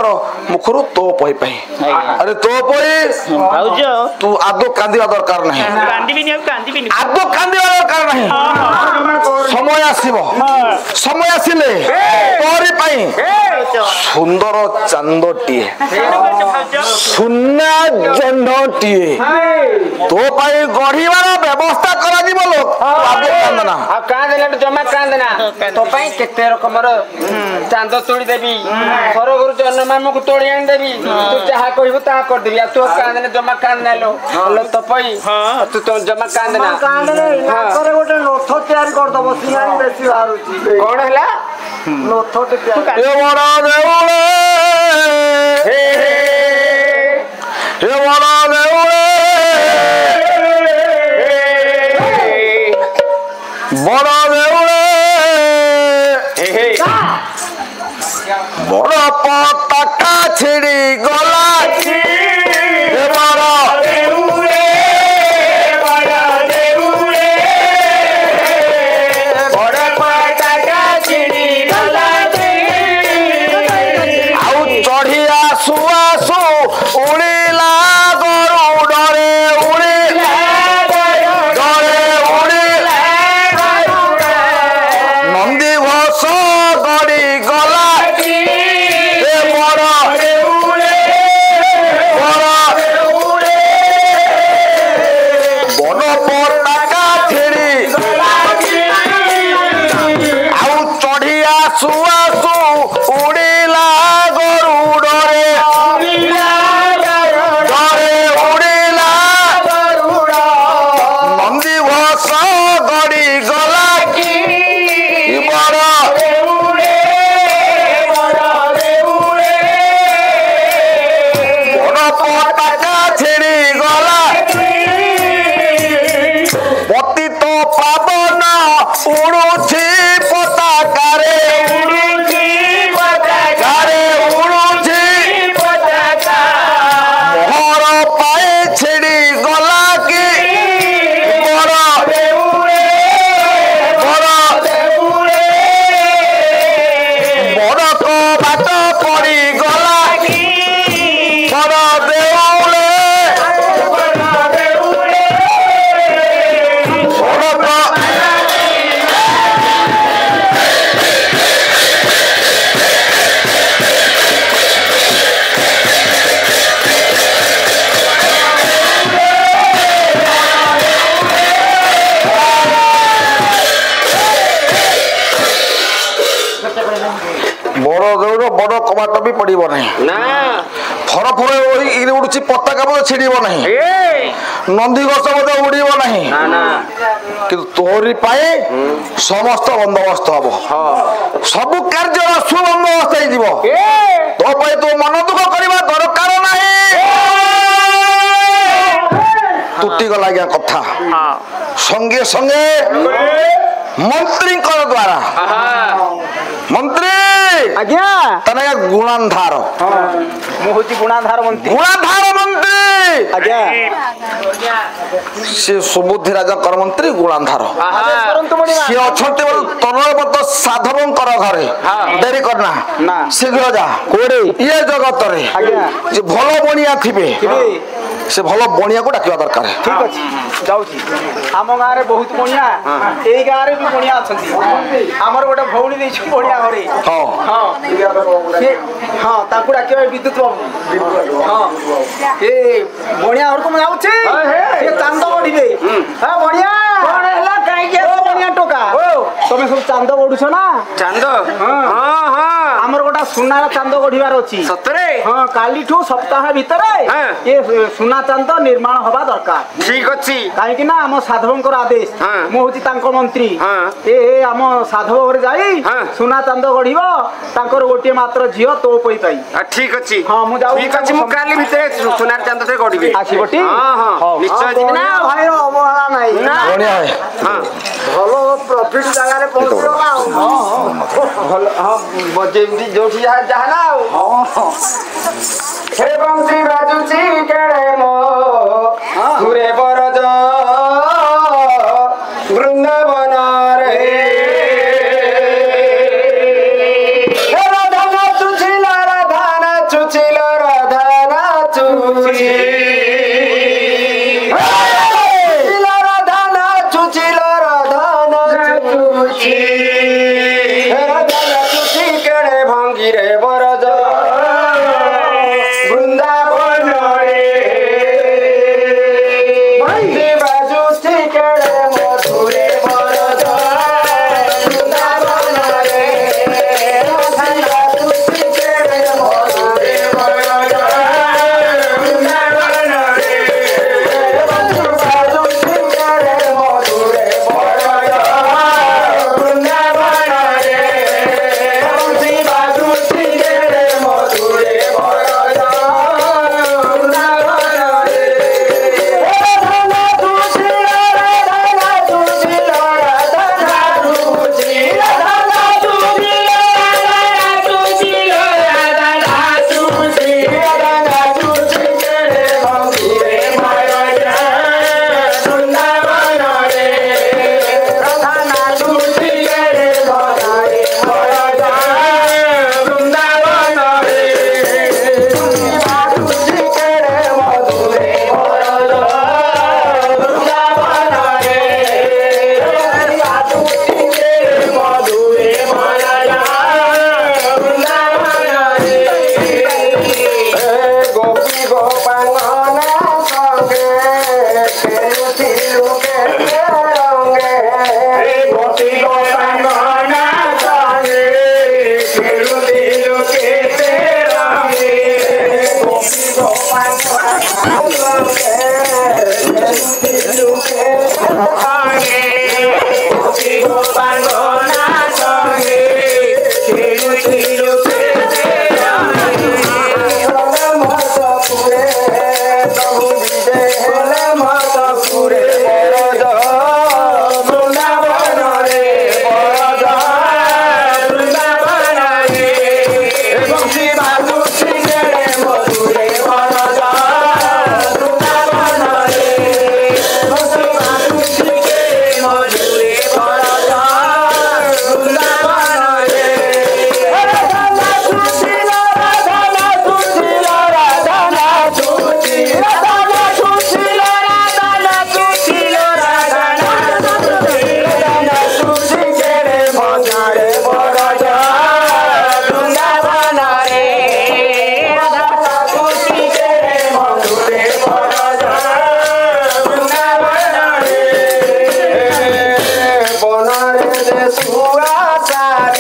ମୋର ମୁଖରୁ ତୋ ପଇ ପାଇଁ ଆରେ ତୋ ପଇ ଭାଉଜ ତୁ ଆଦୌ କାନ୍ଦିବା ଦରକାର ନାହିଁ ଆଦୌ କାନ୍ଦିବା ଦରକାର ନାହିଁ ସମୟ ଆସିବ ସମୟ ଆସିଲେ ତୋରି ପାଇଁ ସୁନ୍ଦର ଚାନ୍ଦଟିଏ ସୁନା ଜହ୍ନଟିଏ ତୋ ପାଇଁ ଗଢିବାର ବ୍ୟବସ୍ଥା କରାଯିବ ଲୋକ କାନ୍ଦନା କାନ୍ଦନା ଜମା କାନ୍ଦନା ତୋ ପାଇଁ କେତେ ରକମର ଚାନ୍ଦ ତୋଳି ଦେବି ଘରଘରୁ ଜହ୍ନମାମୁକୁ ତୋଳି ଆଣିଦେବି ତୁ ଯାହା କହିବୁ ତାହା କରିଦେବି ଆଉ ତୁ କାନ୍ଦନା ଜମା କାନ୍ଦନା ଲୋ ତୋ ପାଇଁ ତୁ ତ ଜମା କାନ୍ଦନା ଗୋଟେ ନଥ ତିଆରି କରିଦବ ସିଆଣି ବେଶୀ ବାହାରୁଛି କଣ ହେଲା ନଥଟେ বড় দেউলে বড় পতাকা ছিড়ি গলা କବାଟ ବି ପଡିବ ନାହିଁ ଫର ଫର ଉଡୁଛି ପତାକା ମଧ୍ୟ ଛିଡ଼ିବ ନାହିଁ ନନ୍ଦିଘୋଷ ମଧ୍ୟ ଉଡ଼ିବ ନାହିଁ କିନ୍ତୁ ତୋରି ପାଇଁ ସମସ୍ତ ବନ୍ଦୋବସ୍ତ ହବ ସବୁ କାର୍ଯ୍ୟର ସୁବନ୍ଦୋବସ୍ତ ହେଇଯିବ ତୋ ପାଇଁ ତୁ ମନ ଦୁଃଖ କରିବା ଦରକାର ନାହିଁ ତୁଟିଗଲା ଆଜ୍ଞା କଥା ସଙ୍ଗେ ସଙ୍ଗେ ମନ୍ତ୍ରୀଙ୍କ ଦ୍ୱାରା ମନ୍ତ୍ରୀ ଆଜ୍ଞା ତାର ଗୁଣାନ୍ଧାର ମୁଁ ହଉଛି ଗୁଣାନ୍ଧାର ମନ୍ତ୍ରୀ ଆଜ୍ଞା ସେ ସୁବୁଦ୍ଧି ରାଜାଙ୍କର ମନ୍ତ୍ରୀ ଗୁଣାନ୍ଧାର ସିଏ ଅଛନ୍ତି ତରୁଣବତ ସାଧବଙ୍କର ଘରେ ଡେରି କରନା ଶୀଘ୍ର ଯା କୋଉଠି ଇଏ ଜଗତରେ ଯେ ଭଲ ବଣିଆ ଥିବେ ସେ ଭଲ ବଣିଆକୁ ଡାକିବା ଦରକାର ଠିକ ଅଛି ଯାଉଛି ଆମ ଗାଁରେ ବହୁତ ବଣିଆ ଏଇ ଗାଁରେ ବି ବଣିଆ ଅଛନ୍ତି ଆମର ଗୋଟେ ଭଉଣୀ ଦେଇଛୁ ବଣିଆ ଘରେ ହଁ ତାକୁ ଡାକିବା ବିଦ୍ୟୁତ ବାବୁ ଏ ବଣିଆ ଘରକୁ ମୁଁ ଯାଉଛି ଚାନ୍ଦ ବଢିବେ ବଣିଆ କଣ ହେଲା କାହିଁକି ବଣିଆ ଟୋକା ତମେ ସବୁ ଚାନ୍ଦ ବଢୁଛ ନା ଚାନ୍ଦ ଆମର ଗୋଟେ ସୁନାର ଚାନ୍ଦ ଗଢିବାର ଅଛି ସତରେ ହଁ କାଲିଠୁ ସପ୍ତାହ ଭିତରେ ଏ ସୁନା ଚାନ୍ଦ ନିର୍ମାଣ ହବା ଦରକାର ଠିକ ଅଛି କାହିଁକି ନା ଆମ ସାଧବଙ୍କର ଆଦେଶ ମୁଁ ହଉଛି ତାଙ୍କ ମନ୍ତ୍ରୀ ଏ ଆମ ସାଧବ ଘରେ ଯାଇ ସୁନା ଚାନ୍ଦ ଗଢିବ ତାଙ୍କର ଗୋଟିଏ ମାତ୍ର ଝିଅ ତୋ ପଇ ପାଇ ଠିକ ଅଛି ହଁ ମୁଁ ଯାଉଛି ଠିକ ଅଛି ମୁଁ କାଲି ଭିତରେ ସୁନାର ଚାନ୍ଦ ଟେ ଗଢିବି ଆସିବ ଟି ହଁ ନିଶ୍ଚୟ ଯିବି ନା ଭାଇର ଅବହେଳା ନାହିଁ ବଢିଆ ଭଲ ପ୍ରଫିଟ ଜାଗାରେ ପହଞ୍ଚିବ ଭଲ ହଁ ଯେମିତି ଯୋଉଠି ଯାହା ନା ଆଉ हे बंसी बाजुची केळे मो घुरे बरज वृंदावन रे हे राधा नाचुची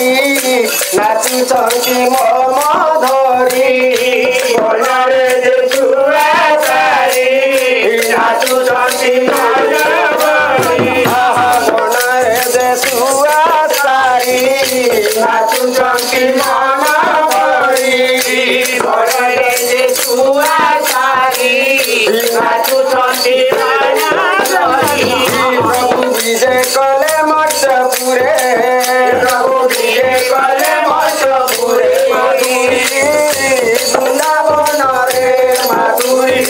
ଧରି ନାଚୁଛନ୍ତି ମମ ଧରି ମନରେ ଯେ ଛୁଆ ସାରି ନାଚୁଛନ୍ତି ମନରେ ଯେ ଛୁଆ ସାରି ନାଚୁଛନ୍ତି ମନ ଧରି ମନରେ ଯେ ଛୁଆ ସାରି ନାଚୁଛନ୍ତି प्रभु विजय कले मठपुरे प्रभु विजय कले मठपुरे वृंदावन रे माधुरी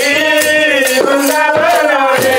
वृंदावन रे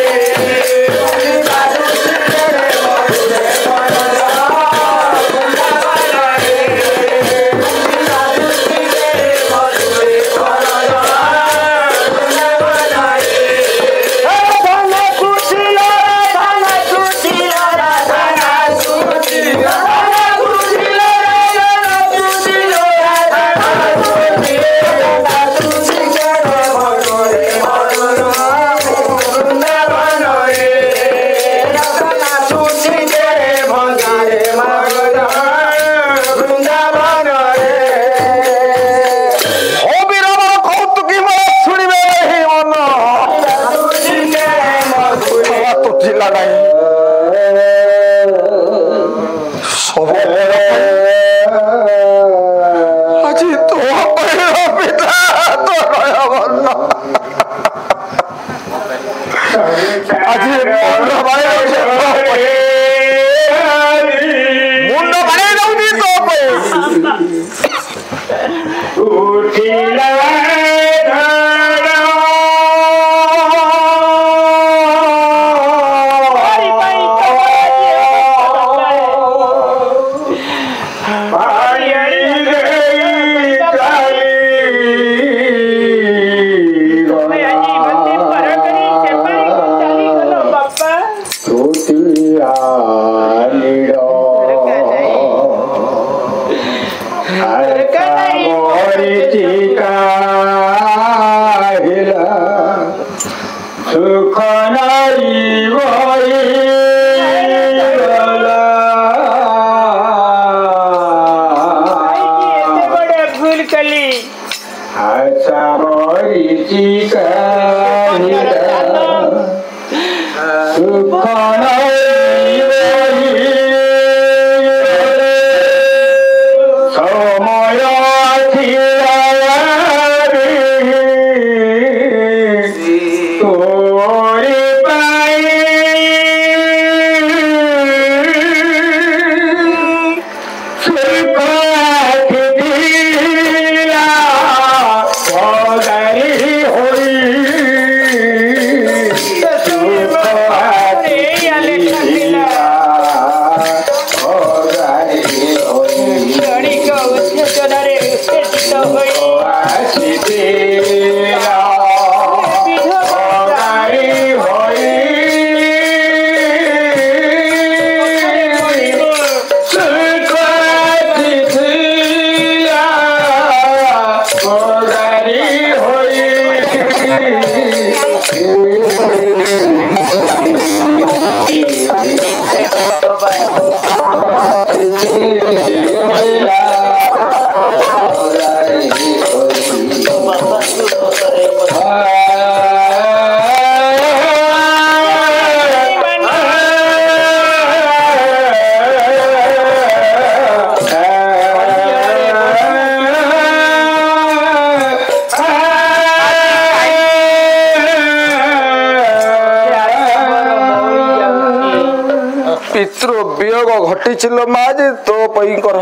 पितृ वियोग घटी माँ जे तो पई कर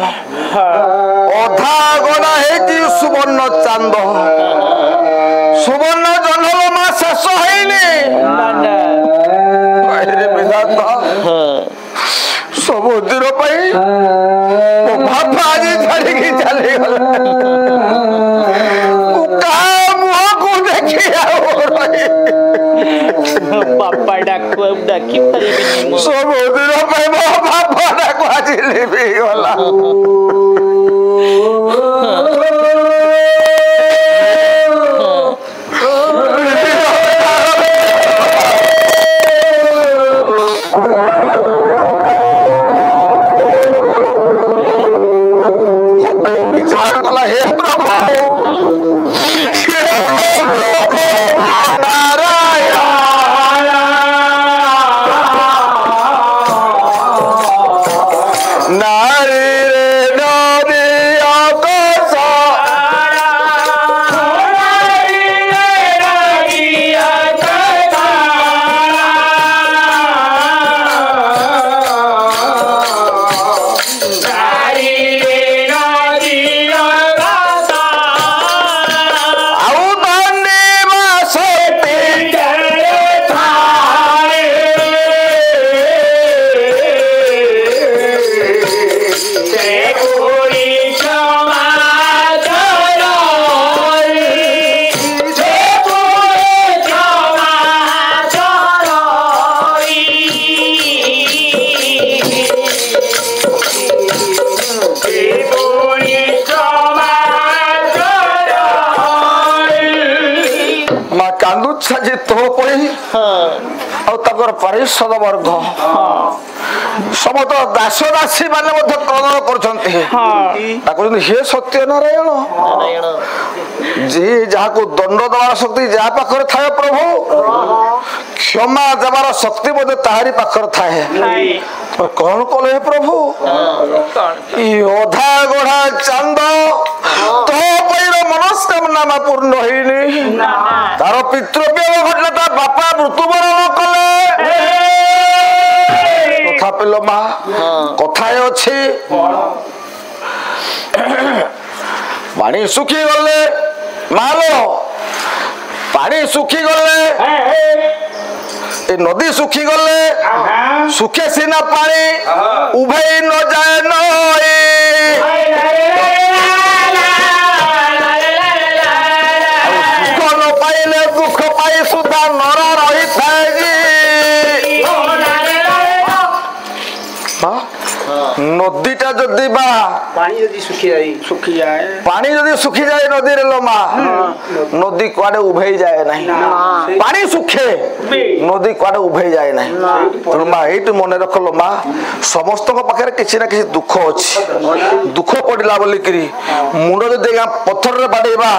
अधा गणा है सुवर्ण चांद सुवर्ण जन्म माँ शेष विधाता सबुदिन बापा आज छाड़ी चली मुह को देखी बापा डाकू डाकी सबुदिन मो बापा डाक आज लिपि गला परिषद वर्ग समस्त दास दासी माने क्रदन कर सत्यनारायण जी जहाँ को दंड देवार शक्ति जहाँ पाखर थाए प्रभु क्षमा देवार शक्ति बोधे ताहारी पाखर थाए कौन कले प्रभु अधा गढ़ा चांद तो मनस्कामना पूर्ण होनी तार पितृव्य घटना तार बापा मृत्युवरण कले तथापि माँ कथाए अच्छी पानी सुखी गले मालो पानी सुखी गले नदी सुखी गले सुखे सीना पानी उभय न जाए नई सुख न पाइले दुख पाई सुधा नर रही थाए नदीटा जदि बा पानी जदि सुखी जाए नदी रे लो माँ नदी कुआडे उभे जाए नहीं पानी सुखे नदी कुआडे उभे जाए नहीं तेणु माँ ये मन रख लो माँ समस्त पाखे किसी ना किसी दुख अच्छी दुख पड़ा बोलिकी मुंड जदि पत्थर बाड़ेबा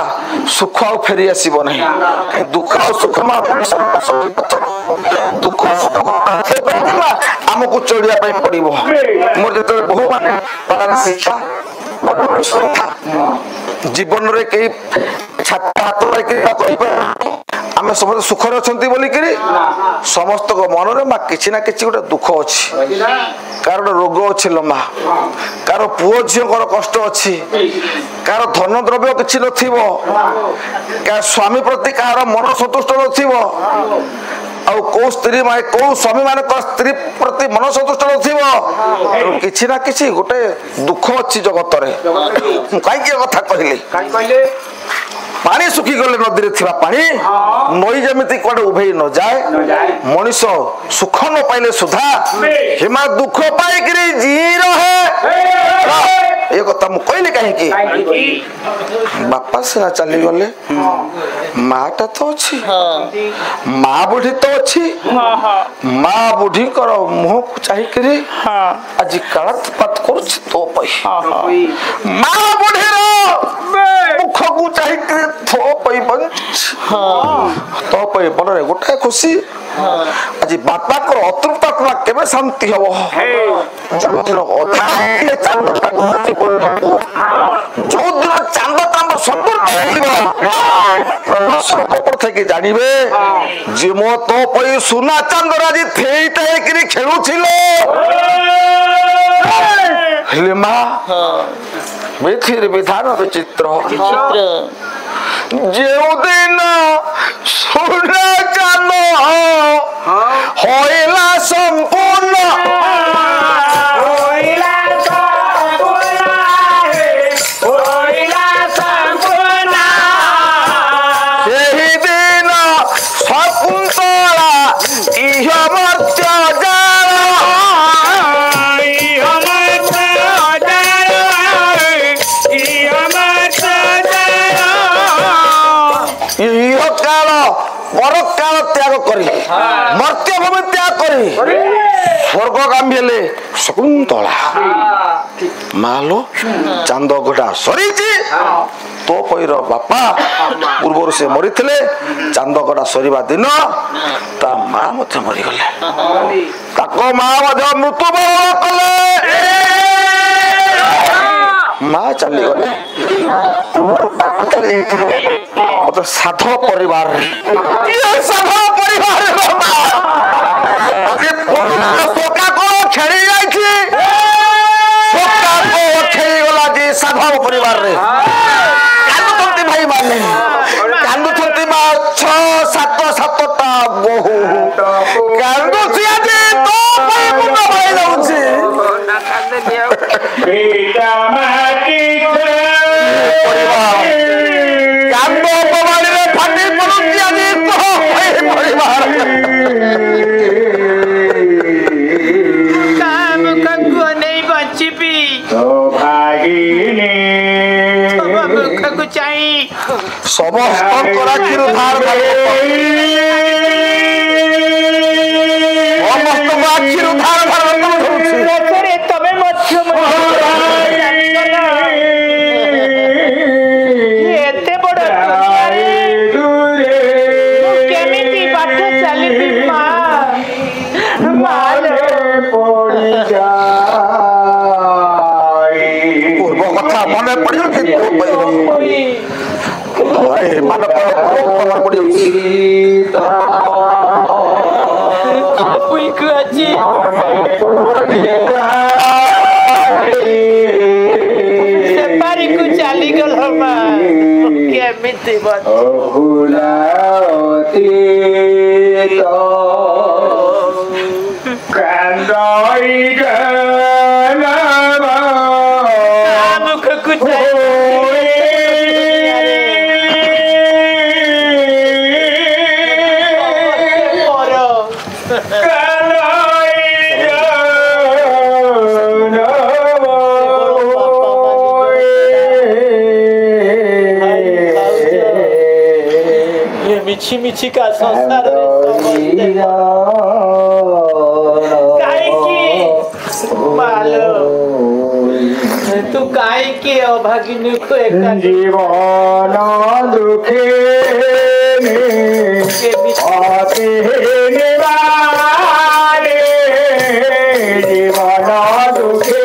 सुख आ फेरी आसब नहीं दुख सुख दुख आमको चढ़िया पड़ो मोर जो बहु मान शिक्षा जीवन रे कई छात्र हाथ आम समस्त सुखर अच्छा बोलिकी समस्त मन में माँ किसी ना कि गोटे दुख अच्छी कार रोग अच्छी लम्बा कार पुओ झील कष्ट अच्छी कार धन द्रव्य किसी न स्वामी प्रति कहार मन सतुष्ट नौ स्त्री माने कौ स्वामी मान स्त्री प्रति मन सतुष्ट नछि ना किसी गोटे दुख अच्छी जगत कहीं कथा कहली पानी सुखी गले नदी रे थिबा पानी नई जमिति कोडे उभे न जाए मनीष सुख न पाइले सुधा हिमा दुख पाई करी जी रहे ये कथा मु कहली कहीं की बापा सिना चली गले माटा तो अच्छी माँ बुढ़ी तो अच्छी माँ बुढ़ी कर मुह को चाही करी आज कालत पात करुछ तो पई माँ बुढ़ी रो मुख को चाही करी तो पई बंच तो पई मन रे गोटे खुशी आज बापा को अतृप्त आत्मा केबे शांति हबो जो दिन अधा जो दिन चांद ताम संपूर्ण संकट थे जानवे जे मो तो पई सुना चांद राजी थेइटा एकरी खेलुछिलो हेले मां बेथिर विधान विचित्र जो दिन सुना चांद होइला संपूर्ण मर्त्य भूमि त्याग करी स्वर्गगामी हेले शकुंतला ମାଲୋ ଚାନ୍ଦ ଘଟା ସରିଛି ତୋ ପଇର ବାପା ପୂର୍ବରୁ ସେ ମରିଥିଲେ ଚାନ୍ଦ ଘଟା ସରିବା ଦିନ ତା ମା ମଧ୍ୟ ମରିଗଲେ ତାଙ୍କ ମା ମଧ୍ୟ ମୃତ୍ୟୁବରଣ କଲେ ମା ଚାଲିଗଲେ ମତେ ସାଧବ ପରିବାର ଖେଳି ଯାଇଛି ଖେଳିଗଲା ଯେ ସାଧବ ପରିବାରରେ କାନ୍ଦୁଛନ୍ତି ଭାଇ ମାନେ କାନ୍ଦୁଛନ୍ତି ମା 6-7ଟା ବୋହୁ କାନ୍ଦୁଛି ଆଜି ତୋ ପାଇଁ ମୁଣ୍ଡ ଭାଇ ଯାଉଛି କାନ୍ଦ ଅପମାନରେ ଫାଟି ପଡୁଛି ଆଜି ତୋ ପାଇଁ ପରିବାର ସମସ୍ତଙ୍କର ଆଖିରୁ ଧାର ସମସ୍ତଙ୍କ ଆଖିରୁ ଧାର ତମେ ମଧ୍ୟ ଏତେ ବଡ କେମିତି ପାଠ ଚାଲିବି ପୂର୍ବ କଥା ମନେ ପଡିବ ସେପାରିକୁ ଚାଲିଗଲ ମା କେମିତି ମୁଖକୁ ମିଛି ମିଛିକା ସଂସାରରେ କାହିଁକି ମାଲୋ ତୁ କାହିଁକି ଅଭାଗିନୀକୁ ଏକା ଜୀବନ ଦୁଃଖେ জীবন দুঃখে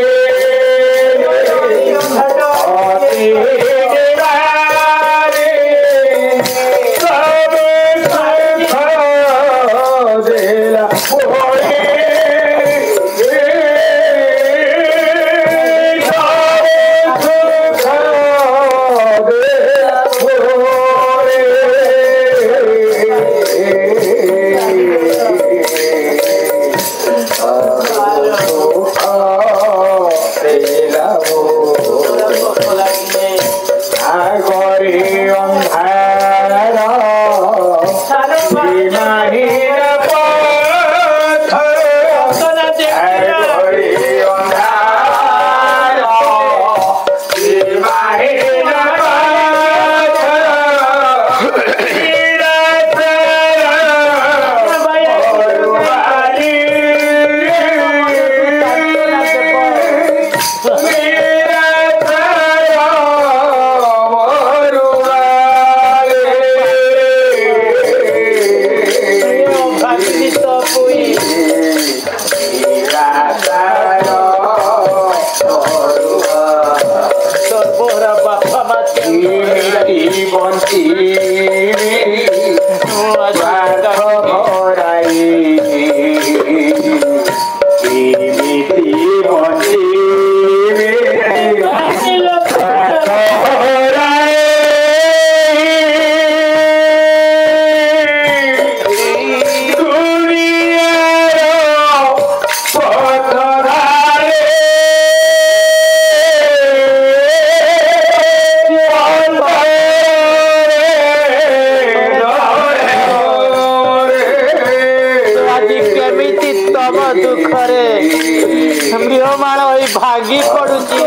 भागी पड़ुची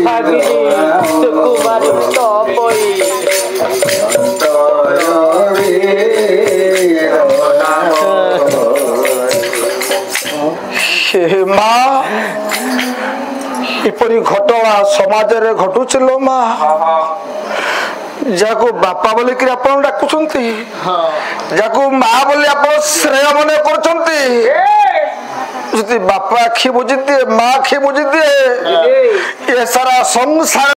भागी सुकुमारी तो बोई माँ ଏପରି ଘଟଣା ସମାଜରେ ଘଟୁଛି ଲୋ ମା ଯାହାକୁ ବାପା ବୋଲିକିରି ଆପଣ ଡାକୁଛନ୍ତି ଯାହାକୁ ମା ବୋଲି ଆପଣ ଶ୍ରେୟ ମନେ କରୁଛନ୍ତି ଯଦି ବାପା ଆଖି ବୁଝିଦିଏ ମା ଆଖି ବୁଝିଦିଏ ଏ ସାରା ସଂସାର